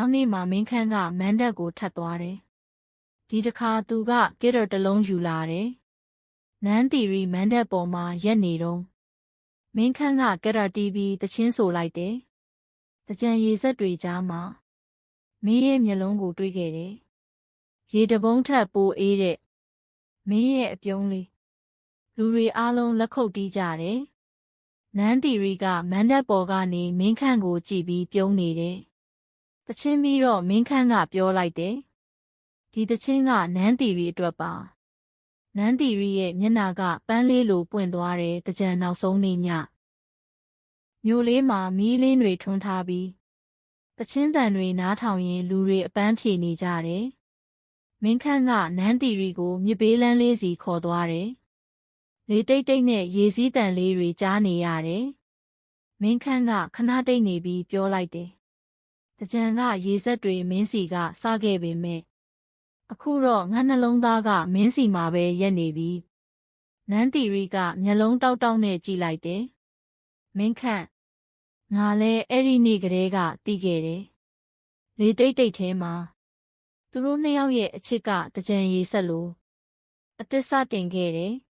နောက်နေ့မှာမင်းခန့်ကမန်းတပ်ကိုထပ်သွားတယ်။ဒီတစ်ခါသူကကစ်တော်တစ်လုံးယူလာတယ်။နန်းတီရီမန်းတပ်ပေါ်မှာရက်နေတော့မင်းခန့်ကကစ်တော်တီးပြီးတချင်းဆိုလိုက်တယ်။တကြံရေစက်တွေကြားမှာမင်းရဲ့မျက်လုံးကိုတွေးခဲ့တယ်။ရေတပုံးထက်ပိုအေးတဲ့မင်းရဲ့အပြုံးလေးလူတွေအားလုံးလက်ခုပ်တီးကြတယ်။နန်းတီရီကမန်းတပ်ပေါ်ကနေမင်းခန့်ကိုကြည့်ပြီးပြုံးနေတယ်။တချင်းပြီးတော့မင်းခန့်ကပြောလိုက်တယ်။ဒီတချင်းကနန်းတီရီအတွက်ပါ။နန်းတီရီရဲ့မျက်နှာကပန်းလေးလိုပွင့်သွားတယ်တကြံနောက်ဆုံးနေ့ညမြို့လေးမှာမီးလင်းတွေထွန်းထားပြီးတချင်းတန်တွေနားထောင်ရင်လူတွေအပန်းဖြေနေကြတယ်။မင်းခန့်ကနန်းတီရီကိုမြစ်ဘေးလမ်းလေးစီခေါ်သွားတယ်။လေတိတ်တိတ်နဲ့ရေစည်းတန်လေးတွေကြားနေရတယ်။မင်းခန့်ကခဏတိတ်နေပြီးပြောလိုက်တယ်။တကြံကရေစက်တွေမင်းစီကစခဲ့ပေမဲ့အခုတော့ငါနှလုံးသားကမင်းစီမှာပဲရက်နေပြီ။နန်းတီရီကမျက်လုံးတောက်တောက်နဲ့ကြည့်လိုက်တယ်။မင်းခန့်ငါလဲအဲ့ဒီနေ့ကလေးကတီးခဲ့တယ်။လေတိတ်တိတ်ထဲမှာသူတို့နှစ်ယောက်ရဲ့အချစ်ကတကြံရေဆက်လို့အသစ်စတင်ခဲ့တယ်။